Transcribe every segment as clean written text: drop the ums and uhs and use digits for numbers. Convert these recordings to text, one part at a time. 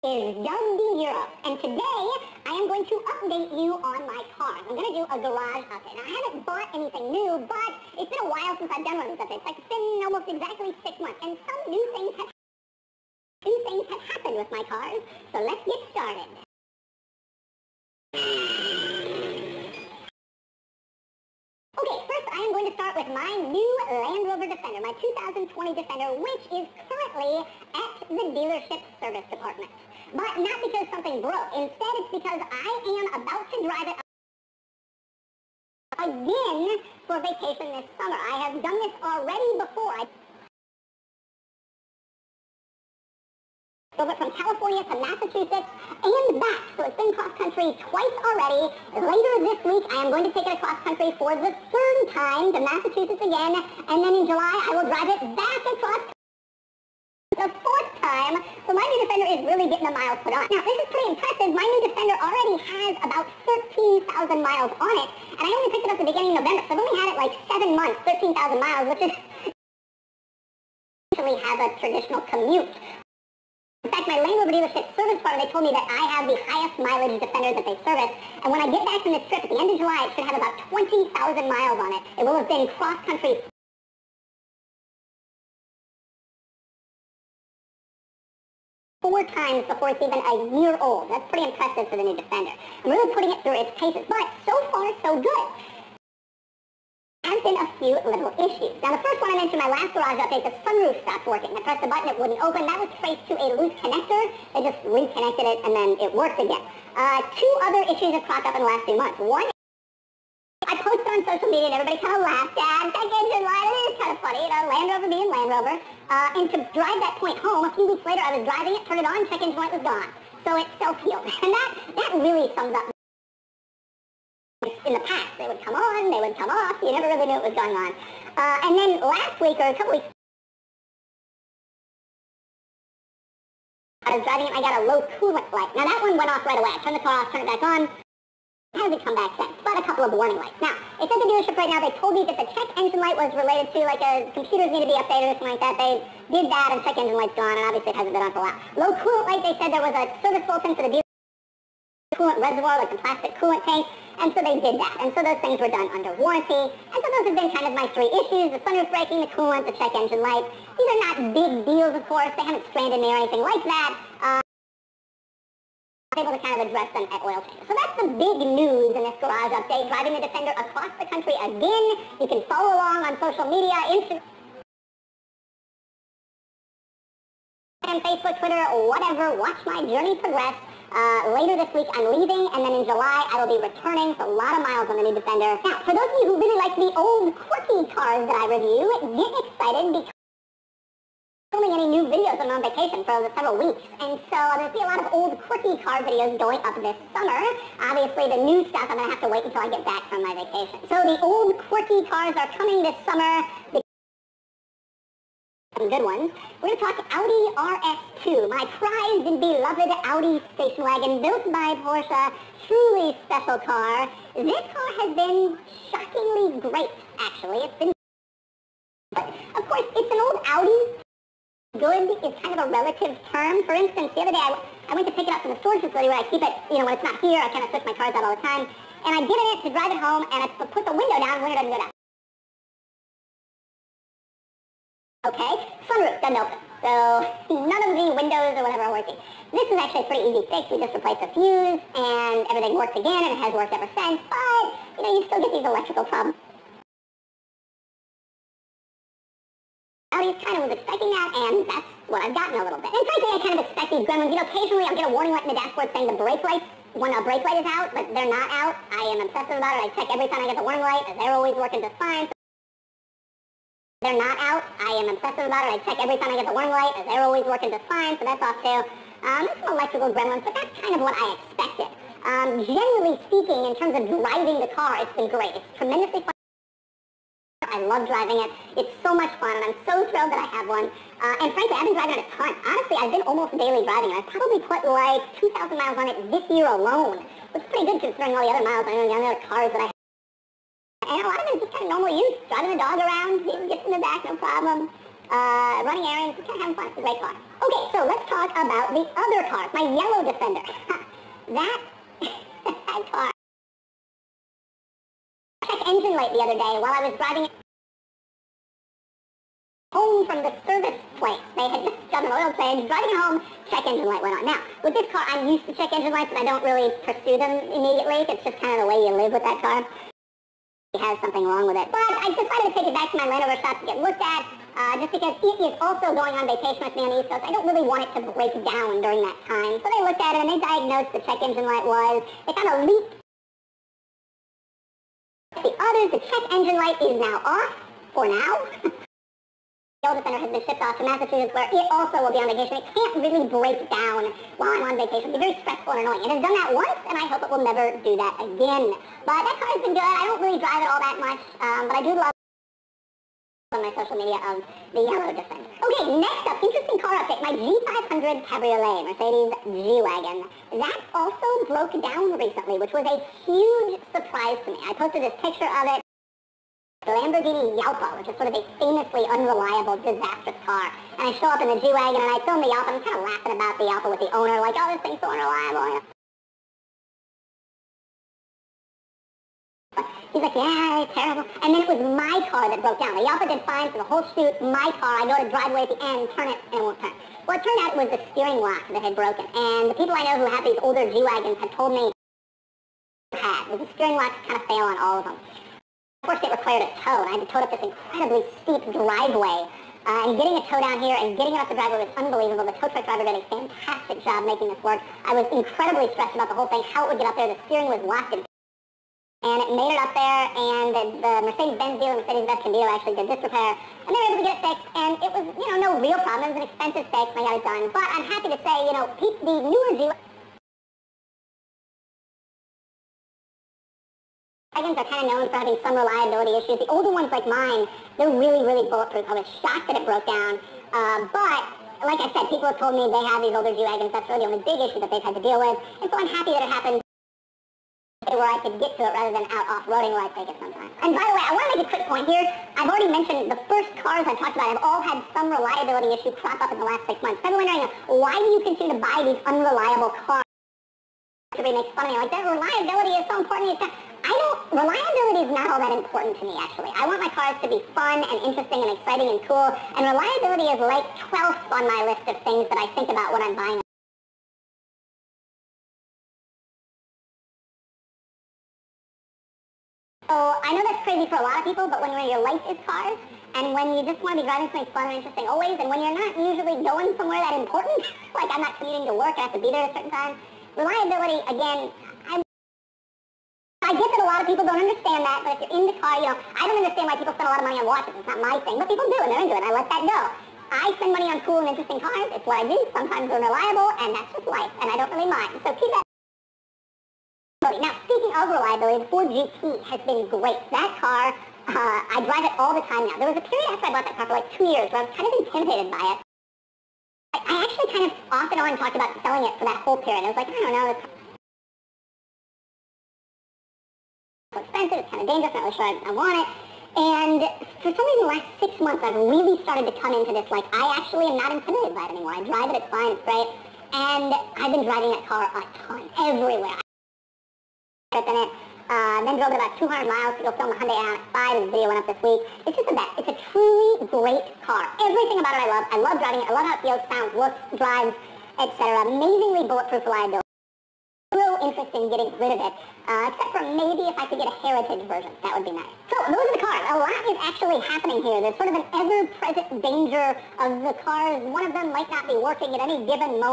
Is Doug Europe, and today I am going to update you on my car. I'm going to do a garage update. Now, I haven't bought anything new, but it's been a while since I've done one of these updates. Like, it's been almost exactly 6 months, and some new things have happened with my cars. So let's get started. Okay, first I am going to start with my new Land Rover Defender, my 2020 Defender, which is currently at the dealership service department. But not because something broke. Instead, it's because I am about to drive it again for vacation this summer. I have done this already before. I drove it from California to Massachusetts and back. So it's been cross-country twice already. Later this week, I am going to take it cross-country for the third time to Massachusetts again. And then in July, I will drive it back across the fourth time. So my new Defender is really getting the miles put on. Now, this is pretty impressive. My new Defender already has about 13,000 miles on it. And I only picked it up at the beginning of November. So I've only had it like 7 months, 13,000 miles, which is actually have a traditional commute. In fact, my Land Rover dealership service partner, they told me that I have the highest mileage Defender that they service. And when I get back from this trip at the end of July, it should have about 20,000 miles on it. It will have been cross-country 4 times before it's even a year old. That's pretty impressive for the new Defender. I'm really putting it through its paces, but so far, so good. There have been a few little issues. Now, the first one I mentioned in my last garage update, the sunroof stopped working. I pressed the button, it wouldn't open. That was traced to a loose connector. They just reconnected it, and then it worked again. 2 other issues have cropped up in the last few months. One, I posted on social media and everybody kind of laughed at, check engine light, it is kind of funny, Land Rover being Land Rover. And to drive that point home, a few weeks later, I was driving it, turned it on, check engine light was gone. So it self-healed. And that really sums up. In the past, they would come on, they would come off, you never really knew what was going on. And then last week, or a couple weeks, I was driving it, I got a low coolant light. Now that one went off right away. I turned the car off, turned it back on. It hasn't come back since, but a couple of warning lights. Now, it's at the dealership right now. They told me that the check engine light was related to, like, computers need to be updated or something like that. They did that, and check engine light's gone, and obviously it hasn't been on for a while. Low coolant light, they said there was a service bulletin for the coolant reservoir, like the plastic coolant tank, and so they did that. And so those things were done under warranty, and so those have been kind of my 3 issues: the sunroof breaking, the coolant, the check engine light. These are not big deals, of course. They haven't stranded me or anything like that. Able to kind of address them at oil changes. So that's the big news in this garage update, driving the Defender across the country again. You can follow along on social media, Instagram, Facebook, Twitter, whatever. Watch my journey progress. Later this week I'm leaving, and then in July I will be returning, so a lot of miles on the new Defender. Now, for those of you who really like the old quirky cars that I review, get excited because any new videos when I'm on vacation for several weeks, and so there's be a lot of old quirky car videos going up this summer. Obviously the new stuff I'm going to have to wait until I get back from my vacation. So the old quirky cars are coming this summer. Some good ones. We're going to talk Audi RS2, my prized and beloved Audi station wagon built by Porsche. Truly special car. This car has been shockingly great, actually. It's been, but of course it's an old Audi. Good is kind of a relative term. For instance, the other day I went to pick it up from the storage facility where I keep it, when it's not here, I kind of switch my cars out all the time. And I get in it to drive it home, and I put the window down, window doesn't go down. Okay, sunroof doesn't open. So none of the windows or whatever are working. This is actually a pretty easy fix. We just replaced the fuse, and everything works again, and it has worked ever since. But, you still get these electrical problems. Audi kind of was expecting that, and that's what I've gotten a little bit. And frankly, I kind of expect these gremlins. Occasionally I'll get a warning light in the dashboard saying the brake lights, when a brake light is out, but they're not out. I am obsessive about it. I check every time I get the warning light, and they're always working just fine. They're not out. I am obsessive about it. I check every time I get the warning light, and they're always working just fine, so that's off too. There's some electrical gremlins, but that's kind of what I expected. Generally speaking, in terms of driving the car, it's been great. It's tremendously fun. I love driving it. It's so much fun, and I'm so thrilled that I have one. And frankly, I've been driving it a ton. Honestly, I've been almost daily driving it. I've probably put like 2,000 miles on it this year alone, which is pretty good considering all the other miles on the other cars that I have. And a lot of it is just kind of normal use. Driving the dog around, he gets in the back, no problem. running errands, just kind of having fun. It's a great car. Okay, so let's talk about the other car, my yellow Defender. That car. I checked engine light the other day while I was driving home from the service place. They had just done an oil change, driving it home, check engine light went on. Now, with this car, I'm used to check engine lights, and I don't really pursue them immediately. It's just kind of the way you live with that car. It has something wrong with it. But I decided to take it back to my Land Rover shop to get looked at, just because it is also going on vacation with me on the East Coast. I don't really want it to break down during that time. So they looked at it, and they diagnosed the check engine light was. They found a leak. The others, the check engine light is now off, for now. The old Defender has been shipped off to Massachusetts, where it also will be on vacation. It can't really break down while I'm on vacation. It'll be very stressful and annoying. It has done that once, and I hope it will never do that again. But that car has been good. I don't really drive it all that much, but I do love on my social media of the yellow Defender. Okay, next up, interesting car update. My G500 Cabriolet, Mercedes G-Wagon, that also broke down recently, which was a huge surprise to me. I posted this picture of it. The Lamborghini Yalpa, which is sort of a famously unreliable, disastrous car. And I show up in the G-Wagon and I film the Yalpa. I'm kind of laughing about the Yalpa with the owner, like, oh, this thing's so unreliable. He's like, yeah, it's terrible. And then it was my car that broke down. The Yalpa did fine for the whole shoot. My car, I go to driveway at the end, turn it, and it won't turn. Well, it turned out it was the steering lock that had broken. And the people I know who have these older G-Wagons had told me the steering locks kind of fail on all of them. Unfortunately, it required a tow, and I had to tow up this incredibly steep driveway. And getting a tow down here and getting it up the driveway was unbelievable. The tow truck driver did a fantastic job making this work. I was incredibly stressed about the whole thing, how it would get up there. The steering was locked in. And it made it up there, and the Mercedes-Benz dealer, Mercedes-Benz dealer actually did this repair, and they were able to get it fixed, and it was, no real problem. It was an expensive fix, and I got it done. But I'm happy to say, the newer G-Wagons are kind of known for having some reliability issues. The older ones like mine, they're really, really bulletproof. I was shocked that it broke down, but like I said, people have told me they have these older G-Wagons. That's really the only big issue that they've had to deal with, and so I'm happy that it happened where I could get to it rather than out off-roading where I take it sometimes. And by the way, I want to make a quick point here. I've already mentioned the first cars I've talked about have all had some reliability issue crop up in the last 6 months. So I'm wondering, why do you continue to buy these unreliable cars? Everybody makes fun of me like that. Reliability is so important. Reliability is not all that important to me, actually. I want my cars to be fun and interesting and exciting and cool, and reliability is like 12th on my list of things that I think about when I'm buying. So I know that's crazy for a lot of people, but when your life is cars, and when you just want to be driving something fun and interesting always, and when you're not usually going somewhere that important, like I'm not commuting to work, I have to be there at a certain time, reliability, again, I get that a lot of people don't understand that, but if you're in the car, I don't understand why people spend a lot of money on watches. It's not my thing, but people do, and they're into it, and I let that go. I spend money on cool and interesting cars. It's what I do. Sometimes they're unreliable, and that's just life, and I don't really mind. So keep that. Now, speaking of reliability, the Ford GT has been great. That car, I drive it all the time now. There was a period after I bought that car for like 2 years where I was kind of intimidated by it. I actually kind of off and on talked about selling it for that whole period. I was like, I don't know, it's so expensive, it's kind of dangerous, I'm not really sure I want it. And for some reason, the last 6 months, I've really started to come into this, like, I actually am not intimidated by it anymore. I drive it, it's fine, it's great. And I've been driving that car a ton, everywhere. In it, then drove it about 200 miles to go film the Hyundai Ioniq 5, and the video went up this week. It's just the best. It's a truly great car. Everything about it I love. I love driving it. I love how it feels, sounds, looks, drives, etc. Amazingly bulletproof reliability. Real interest in getting rid of it, except for maybe if I could get a heritage version. That would be nice. So those are the cars. A lot is actually happening here. There's sort of an ever-present danger of the cars. One of them might not be working at any given moment.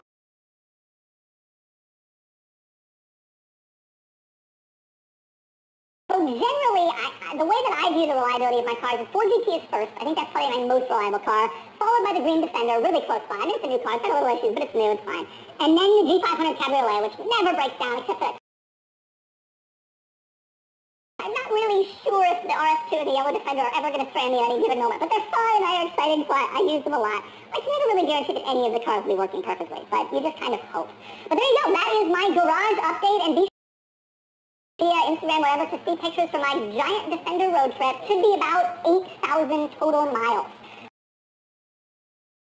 So generally, the way that I view the reliability of my cars is Ford GT is first. I think that's probably my most reliable car, followed by the Green Defender, really close by. It's a new car, it's got a little issues, but it's new, it's fine. And then the G500 Cabriolet, which never breaks down, except that I'm not really sure if the RS2 or the Yellow Defender are ever going to strand me at any given moment, but they're fun, they're exciting, so I use them a lot. I can never really guarantee that any of the cars will be working perfectly, but you just kind of hope. But there you go, that is my garage update, and be via Instagram, wherever, to see pictures from my giant Defender road trip. Should be about 8,000 total miles.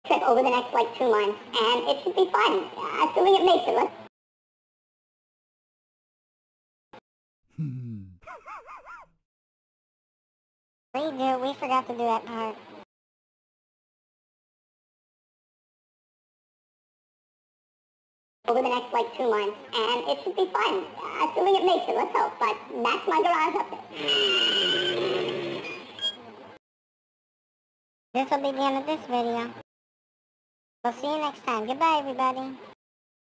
trip over the next like 2 months, and it should be fun. Assuming it makes it. Let's We forgot to do that part. over the next like 2 months, and it should be fun. Assuming it makes it. Let's hope. But that's my garage update. This will be the end of this video. We'll see you next time. Goodbye, everybody.